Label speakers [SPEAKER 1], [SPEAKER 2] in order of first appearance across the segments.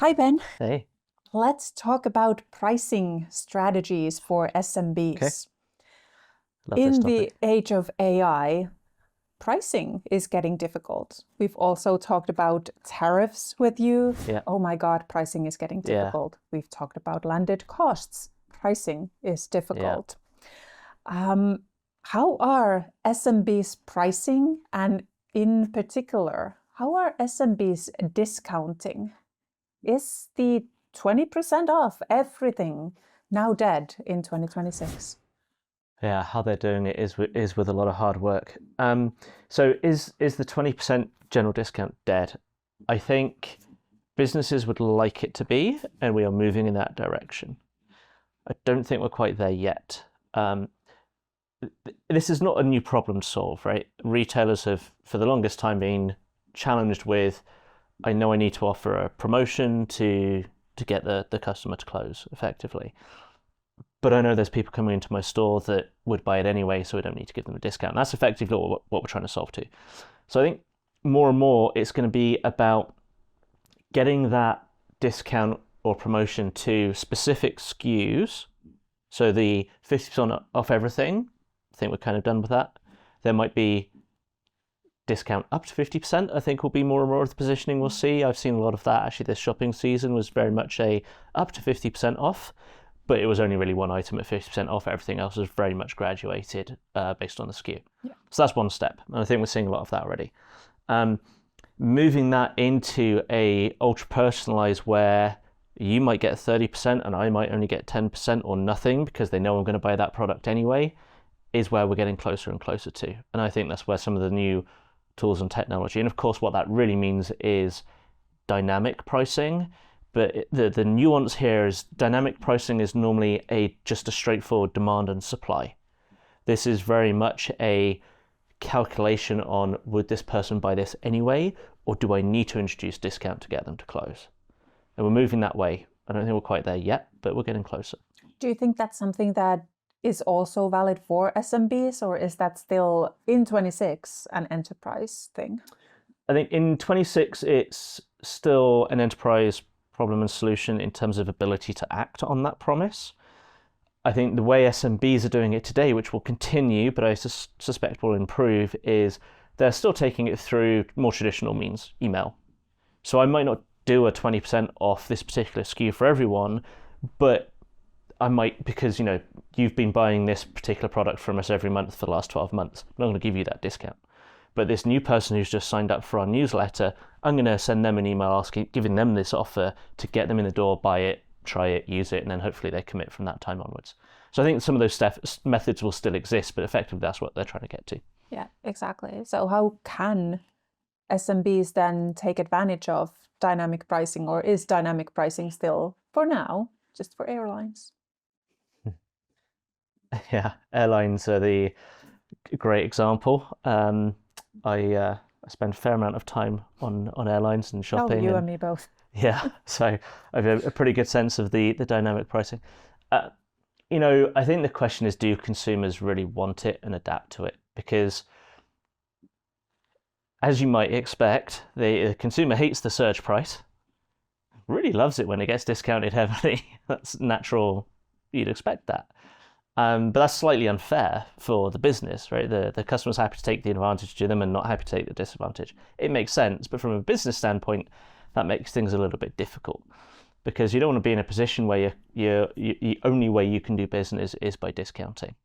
[SPEAKER 1] Hi, Ben.
[SPEAKER 2] Hey.
[SPEAKER 1] Let's talk about pricing strategies for SMBs.
[SPEAKER 2] Okay. Love this
[SPEAKER 1] In
[SPEAKER 2] topic.
[SPEAKER 1] the age of AI, pricing is getting difficult. We've also talked about tariffs with you.
[SPEAKER 2] Yeah.
[SPEAKER 1] Oh my God, pricing is getting
[SPEAKER 2] Yeah.
[SPEAKER 1] difficult. We've talked about landed costs. Pricing is difficult. How are SMBs pricing, and in particular, how are SMBs discounting? Is the 20% off everything now dead in 2026?
[SPEAKER 2] Yeah, how they're doing it is with a lot of hard work. So is the 20% general discount dead? I think businesses would like it to be, and we are moving in that direction. I don't think we're quite there yet. This is not a new problem to solve, right? Retailers have, for the longest time, been challenged with, I know I need to offer a promotion to get the customer to close effectively. But I know there's people coming into my store that would buy it anyway, so I don't need to give them a discount. And that's effectively what we're trying to solve to. So I think more and more it's going to be about getting that discount or promotion to specific SKUs. So the 50% off everything, I think we're kind of done with that. There might be discount up to 50%, I think will be more and more of the positioning we'll see. I've seen a lot of that. Actually, this shopping season was very much a up to 50% off. But it was only really one item at 50% off. Everything else was very much graduated based on the SKU.
[SPEAKER 1] Yeah.
[SPEAKER 2] So that's one step. And I think we're seeing a lot of that already. Moving that into a ultra personalized where you might get 30% and I might only get 10% or nothing because they know I'm going to buy that product anyway, is where we're getting closer and closer to. And I think that's where some of the new tools and technology, and of course what that really means is dynamic pricing. But the nuance here is dynamic pricing is normally just a straightforward demand and supply. This is very much a calculation on, would this person buy this anyway, or do I need to introduce discount to get them to close? And we're moving that way. I don't think we're quite there yet, but we're getting closer.
[SPEAKER 1] Do you think that's something that is also valid for SMBs, or is that still in 26 an enterprise thing?
[SPEAKER 2] I think in 26 it's still an enterprise problem and solution in terms of ability to act on that promise. I think the way SMBs are doing it today, which will continue, but I suspect will improve, is they're still taking it through more traditional means, email. So I might not do a 20% off this particular SKU for everyone, but I might, because you've been buying this particular product from us every month for the last 12 months, I'm not going to give you that discount. But this new person who's just signed up for our newsletter, I'm going to send them an email giving them this offer to get them in the door, buy it, try it, use it, and then hopefully they commit from that time onwards. So I think some of those methods will still exist, but effectively that's what they're trying to get to.
[SPEAKER 1] Yeah, exactly. So how can SMBs then take advantage of dynamic pricing, or is dynamic pricing still, for now, just for airlines?
[SPEAKER 2] Yeah, airlines are the great example. I spend a fair amount of time on airlines and shopping.
[SPEAKER 1] Oh, you and me both.
[SPEAKER 2] Yeah, so I have a pretty good sense of the dynamic pricing. I think the question is, do consumers really want it and adapt to it? Because as you might expect, the consumer hates the surge price, really loves it when it gets discounted heavily. That's natural, you'd expect that. But that's slightly unfair for the business, right? The customer's happy to take the advantage to them and not happy to take the disadvantage. It makes sense, but from a business standpoint, that makes things a little bit difficult because you don't want to be in a position where the only way you can do business is by discounting,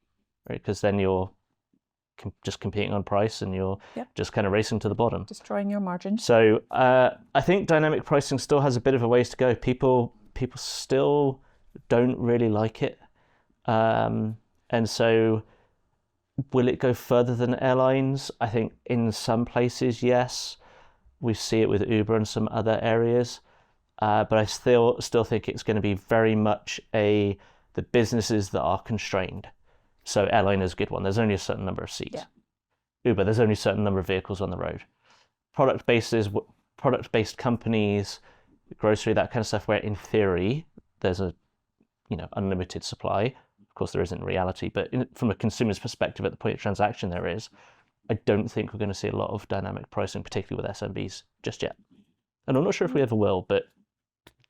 [SPEAKER 2] right? Because then you're just competing on price and you're just kind of racing to the bottom.
[SPEAKER 1] Destroying your margin.
[SPEAKER 2] So I think dynamic pricing still has a bit of a ways to go. People still don't really like it. And so will it go further than airlines? I think in some places, yes. We see it with Uber and some other areas. But I still think it's going to be very much the businesses that are constrained. So airline is a good one. There's only a certain number of seats. Yeah. Uber, there's only a certain number of vehicles on the road. Product-based companies, grocery, that kind of stuff, where in theory there's a unlimited supply. Of course, there isn't in reality, but from a consumer's perspective, at the point of transaction, there is. I don't think we're going to see a lot of dynamic pricing, particularly with SMBs, just yet. And I'm not sure if we ever will, but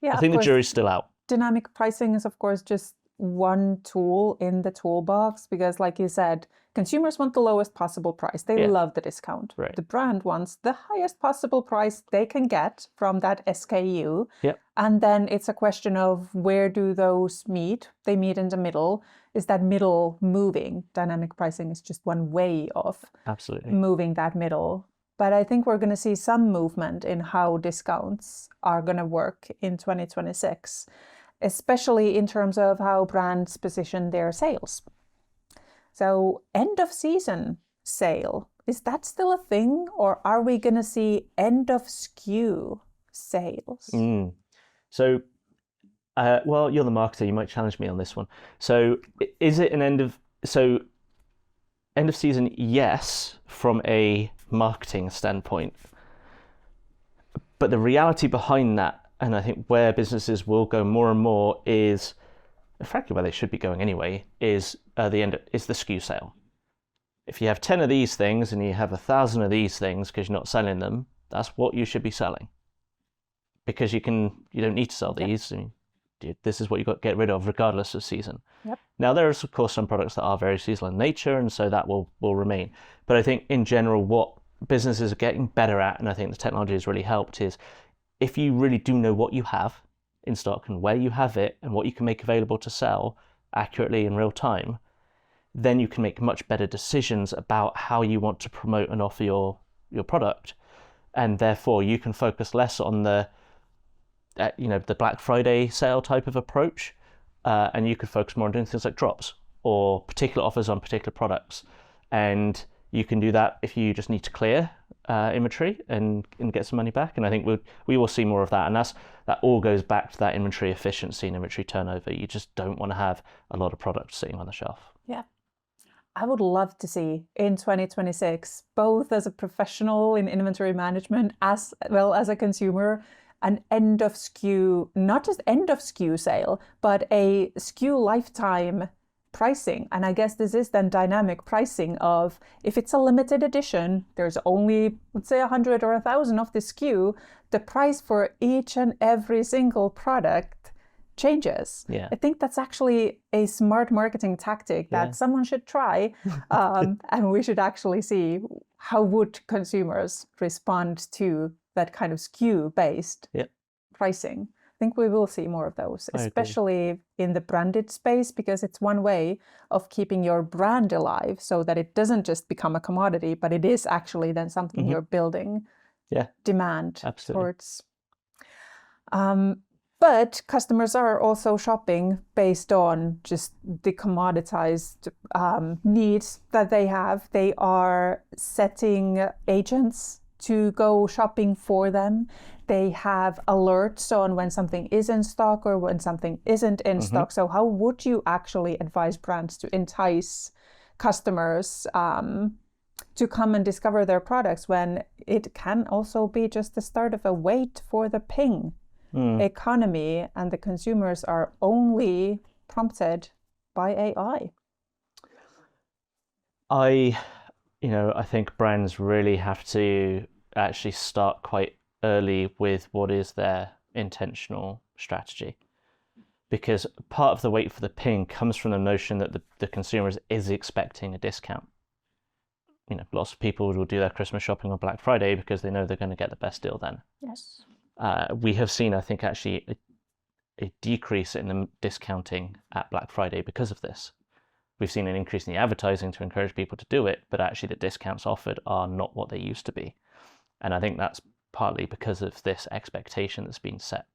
[SPEAKER 1] Yeah,
[SPEAKER 2] I think the jury's still out.
[SPEAKER 1] Dynamic pricing is, of course, just one tool in the toolbox because, like you said, consumers want the lowest possible price. They love the discount.
[SPEAKER 2] Right.
[SPEAKER 1] The brand wants the highest possible price they can get from that SKU.
[SPEAKER 2] Yep.
[SPEAKER 1] And then it's a question of where do those meet? They meet in the middle. Is that middle moving? Dynamic pricing is just one way of
[SPEAKER 2] Absolutely
[SPEAKER 1] moving that middle. But I think we're going to see some movement in how discounts are going to work in 2026, especially in terms of how brands position their sales. So end of season sale, is that still a thing, or are we going to see end of SKU sales?
[SPEAKER 2] So, well, you're the marketer, you might challenge me on this one. So is it an end of season? Yes, from a marketing standpoint. But the reality behind that, and I think where businesses will go more and more is, frankly, where they should be going anyway, is the SKU sale. If you have 10 of these things and you have 1,000 of these things because you're not selling them, that's what you should be selling. Because you don't need to sell these. I mean, this is what you've got to get rid of regardless of season.
[SPEAKER 1] Yep.
[SPEAKER 2] Now, there are, of course, some products that are very seasonal in nature, and so that will remain. But I think in general, what businesses are getting better at, and I think the technology has really helped, is if you really do know what you have in stock and where you have it and what you can make available to sell accurately in real time, then you can make much better decisions about how you want to promote and offer your product. And therefore, you can focus less on the Black Friday sale type of approach, and you could focus more on doing things like drops or particular offers on particular products. And you can do that if you just need to clear inventory and get some money back. And I think we will see more of that. And that all goes back to that inventory efficiency and inventory turnover. You just don't want to have a lot of product sitting on the shelf.
[SPEAKER 1] Yeah. I would love to see in 2026, both as a professional in inventory management as well as a consumer, an end of SKU, not just end of SKU sale, but a SKU lifetime pricing. And I guess this is then dynamic pricing of, if it's a limited edition, there's only, let's say 100 or 1,000 of the SKU, the price for each and every single product changes.
[SPEAKER 2] Yeah.
[SPEAKER 1] I think that's actually a smart marketing tactic that someone should try. And we should actually see how would consumers respond to that kind of SKU-based pricing. I think we will see more of those, especially in the branded space, because it's one way of keeping your brand alive so that it doesn't just become a commodity, but it is actually then something you're building demand towards. But customers are also shopping based on just the commoditized needs that they have. They are setting agents to go shopping for them. They have alerts on when something is in stock or when something isn't in stock. So how would you actually advise brands to entice customers to come and discover their products when it can also be just the start of a wait for the ping economy and the consumers are only prompted by AI?
[SPEAKER 2] I think brands really have to actually start quite early with what is their intentional strategy, because part of the wait for the ping comes from the notion that the consumer is expecting a discount. Lots of people will do their Christmas shopping on Black Friday because they know they're going to get the best deal then.
[SPEAKER 1] Yes.
[SPEAKER 2] We have seen, I think, actually a decrease in the discounting at Black Friday because of this. We've seen an increase in the advertising to encourage people to do it, but actually the discounts offered are not what they used to be. And I think that's partly because of this expectation that's been set.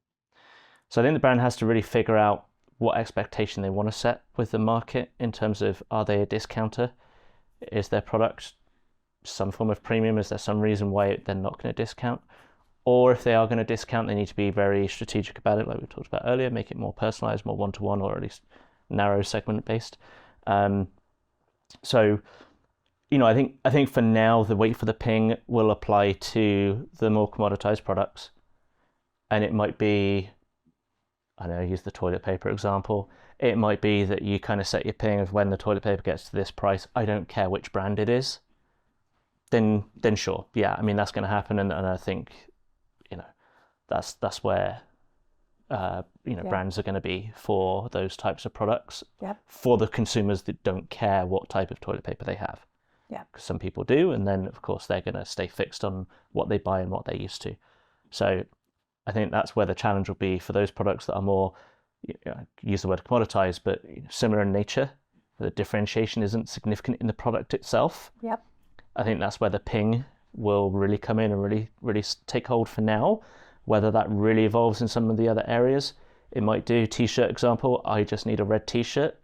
[SPEAKER 2] So I think the brand has to really figure out what expectation they want to set with the market in terms of, are they a discounter? Is their product some form of premium? Is there some reason why they're not going to discount? Or if they are going to discount, they need to be very strategic about it, like we talked about earlier, make it more personalized, more one-to-one, or at least narrow segment-based. So, I think for now, the wait for the ping will apply to the more commoditized products. And it might be, I use the toilet paper example. It might be that you kind of set your ping of when the toilet paper gets to this price, I don't care which brand it is. Then sure. Yeah, that's going to happen. And I think, that's where brands are going to be for those types of products
[SPEAKER 1] Yep.
[SPEAKER 2] for the consumers that don't care what type of toilet paper they have.
[SPEAKER 1] Yeah.
[SPEAKER 2] Because some people do, and then of course they're going to stay fixed on what they buy and what they're used to. So I think that's where the challenge will be for those products that are more, use the word commoditized, but similar in nature. The differentiation isn't significant in the product itself.
[SPEAKER 1] Yep.
[SPEAKER 2] I think that's where the ping will really come in and really take hold for now. Whether that really evolves in some of the other areas, it might do. T-shirt example, I just need a red T-shirt,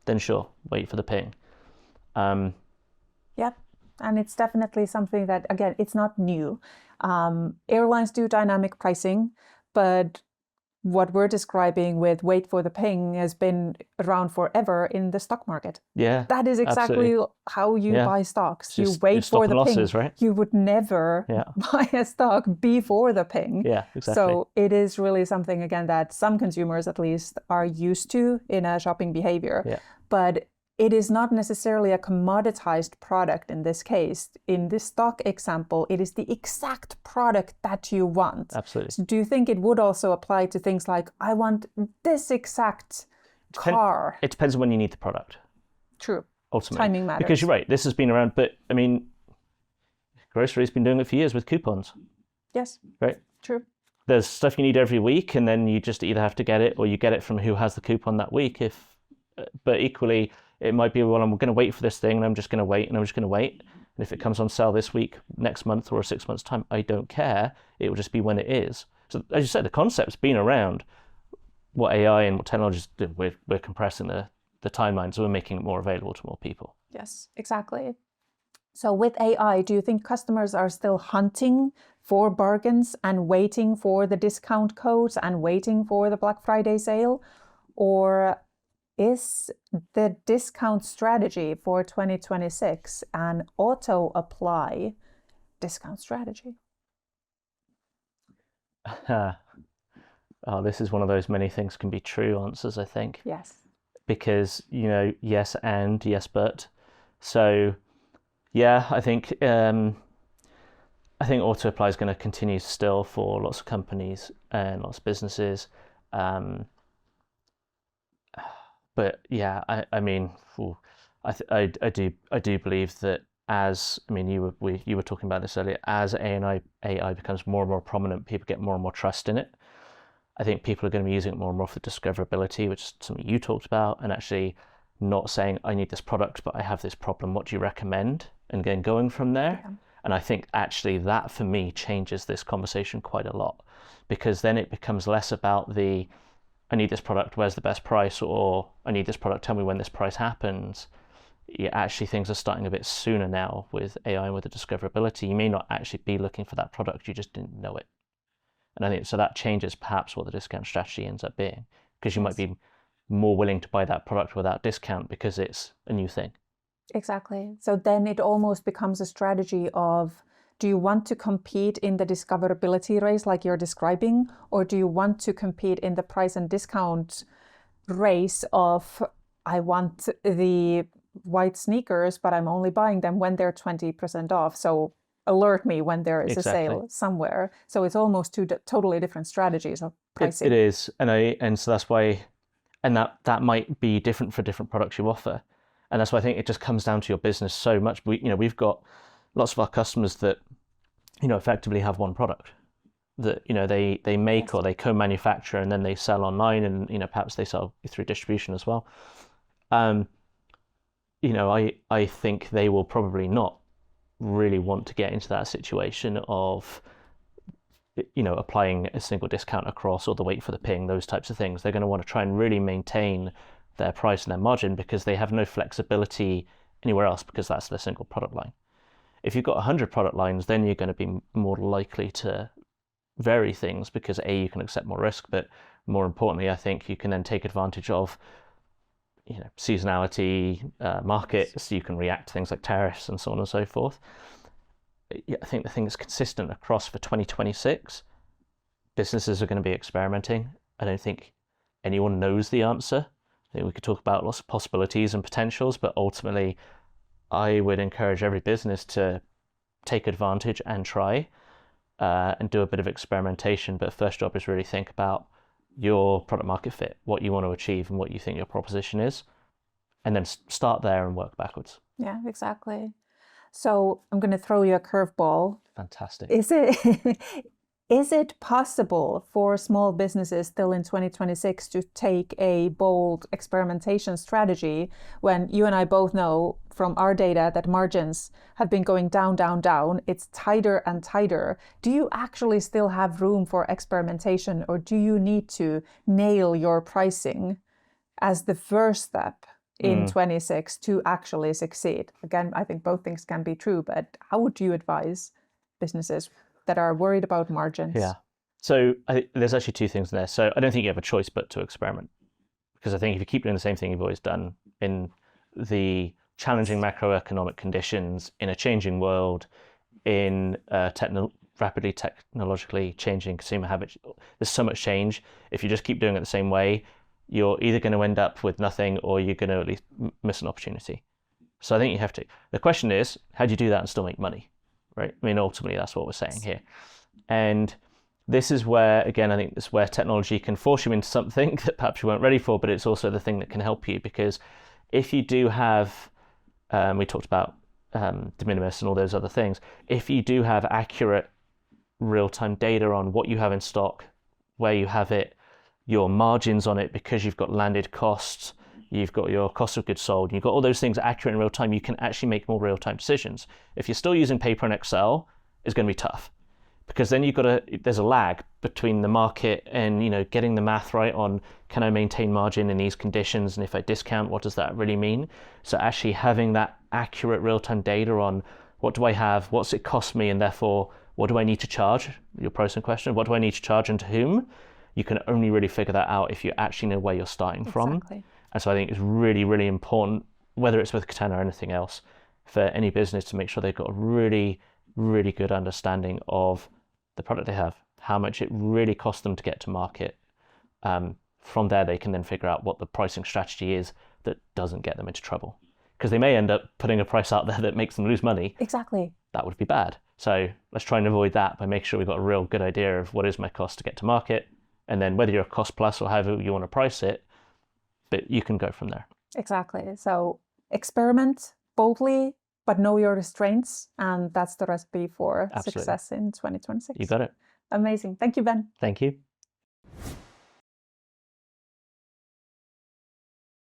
[SPEAKER 2] then sure, wait for the ping.
[SPEAKER 1] Yep. And it's definitely something that, again, it's not new. Airlines do dynamic pricing, but what we're describing with wait for the ping has been around forever in the stock market.
[SPEAKER 2] Yeah,
[SPEAKER 1] that is exactly how you buy stocks. You wait for the
[SPEAKER 2] losses,
[SPEAKER 1] ping.
[SPEAKER 2] Right?
[SPEAKER 1] You would never buy a stock before the ping.
[SPEAKER 2] Yeah, exactly.
[SPEAKER 1] So it is really something, again, that some consumers at least are used to in a shopping behavior.
[SPEAKER 2] Yeah.
[SPEAKER 1] But it is not necessarily a commoditized product in this case. In this stock example, it is the exact product that you want.
[SPEAKER 2] Absolutely.
[SPEAKER 1] So do you think it would also apply to things like, I want this exact car?
[SPEAKER 2] It depends on when you need the product.
[SPEAKER 1] True.
[SPEAKER 2] Ultimately.
[SPEAKER 1] Timing matters.
[SPEAKER 2] Because you're right, this has been around, but I mean, grocery's been doing it for years with coupons.
[SPEAKER 1] Yes.
[SPEAKER 2] Right?
[SPEAKER 1] True.
[SPEAKER 2] There's stuff you need every week, and then you just either have to get it or you get it from who has the coupon that week. But equally, it might be, well, I'm going to wait for this thing, and I'm just going to wait, and I'm just going to wait. And if it comes on sale this week, next month, or 6 months' time, I don't care. It will just be when it is. So as you said, the concept's been around. What AI and what technologies do, we're compressing the timelines, so we're making it more available to more people.
[SPEAKER 1] Yes, exactly. So with AI, do you think customers are still hunting for bargains and waiting for the discount codes and waiting for the Black Friday sale? Or is the discount strategy for 2026 an auto-apply discount strategy?
[SPEAKER 2] This is one of those many things can be true answers, I think.
[SPEAKER 1] Yes.
[SPEAKER 2] Because, yes and, yes but. So, yeah, I think auto-apply is going to continue still for lots of companies and lots of businesses. But yeah, I mean, I do believe that you were talking about this earlier, as AI becomes more and more prominent, people get more and more trust in it. I think people are going to be using it more and more for discoverability, which is something you talked about, and actually not saying, I need this product, but I have this problem, what do you recommend? And then going from there. Yeah. And I think actually that, for me, changes this conversation quite a lot, because then it becomes less about I need this product, where's the best price? Or I need this product, tell me when this price happens. Yeah, actually things are starting a bit sooner now with AI and with the discoverability. You may not actually be looking for that product, you just didn't know it. And I think so that changes perhaps what the discount strategy ends up being, because you might be more willing to buy that product without discount because it's a new thing.
[SPEAKER 1] Exactly. So then it almost becomes a strategy of, do you want to compete in the discoverability race like you're describing, or do you want to compete in the price and discount race of, I want the white sneakers, but I'm only buying them when they're 20% off. So alert me when there is a sale somewhere. So it's almost two totally different strategies of pricing.
[SPEAKER 2] It is. And so that's why, and that might be different for different products you offer. And that's why I think it just comes down to your business so much. We've got lots of our customers that, effectively have one product that, they make or they co-manufacture and then they sell online, and, perhaps they sell through distribution as well. I think they will probably not really want to get into that situation of, applying a single discount across or the wait for the ping, those types of things. They're going to want to try and really maintain their price and their margin because they have no flexibility anywhere else, because that's their single product line. If you've got 100 product lines, then you're going to be more likely to vary things because you can accept more risk, but more importantly, I think you can then take advantage of seasonality, markets. You can react to things like tariffs and so on and so forth. I think the thing that's consistent across for 2026, businesses are going to be experimenting. I don't think anyone knows the answer. I think we could talk about lots of possibilities and potentials, but ultimately I would encourage every business to take advantage and try and do a bit of experimentation. But first job is really think about your product market fit, what you want to achieve and what you think your proposition is, and then start there and work backwards.
[SPEAKER 1] Yeah, exactly. So I'm going to throw you a curveball.
[SPEAKER 2] Fantastic.
[SPEAKER 1] Is it possible for small businesses still in 2026 to take a bold experimentation strategy when you and I both know from our data that margins have been going down, down, down? It's tighter and tighter. Do you actually still have room for experimentation, or do you need to nail your pricing as the first step in 26 to actually succeed? Again, I think both things can be true, but how would you advise businesses that are worried about margins?
[SPEAKER 2] Yeah. So there's actually two things in there. So I don't think you have a choice but to experiment, because I think if you keep doing the same thing you've always done in the challenging macroeconomic conditions, in a changing world, in rapidly technologically changing consumer habits, there's so much change. If you just keep doing it the same way, you're either going to end up with nothing or you're going to at least miss an opportunity. So I think you have to. The question is, how do you do that and still make money? Right? I mean, ultimately, that's what we're saying here. And this is where, again, I think this is where technology can force you into something that perhaps you weren't ready for, but it's also the thing that can help you. Because if you do have, we talked about de minimis and all those other things, if you do have accurate real-time data on what you have in stock, where you have it, your margins on it, because you've got landed costs, you've got your cost of goods sold, you've got all those things accurate in real time, you can actually make more real-time decisions. If you're still using paper and Excel, it's going to be tough, because then there's a lag between the market and, getting the math right on, can I maintain margin in these conditions? And if I discount, what does that really mean? So actually having that accurate real-time data on what do I have, what's it cost me, and therefore what do I need to charge? Your pricing question, what do I need to charge and to whom? You can only really figure that out if you actually know where you're starting from. And so I think it's really, really important, whether it's with Katana or anything else, for any business to make sure they've got a really, really good understanding of the product they have, how much it really costs them to get to market. From there, they can then figure out what the pricing strategy is that doesn't get them into trouble. Because they may end up putting a price out there that makes them lose money.
[SPEAKER 1] Exactly.
[SPEAKER 2] That would be bad. So let's try and avoid that by making sure we've got a real good idea of what is my cost to get to market. And then whether you're a cost plus or however you want to price it, but you can go from there.
[SPEAKER 1] Exactly. So experiment boldly, but know your restraints. And that's the recipe for success in 2026.
[SPEAKER 2] You got it.
[SPEAKER 1] Amazing. Thank you, Ben.
[SPEAKER 2] Thank you.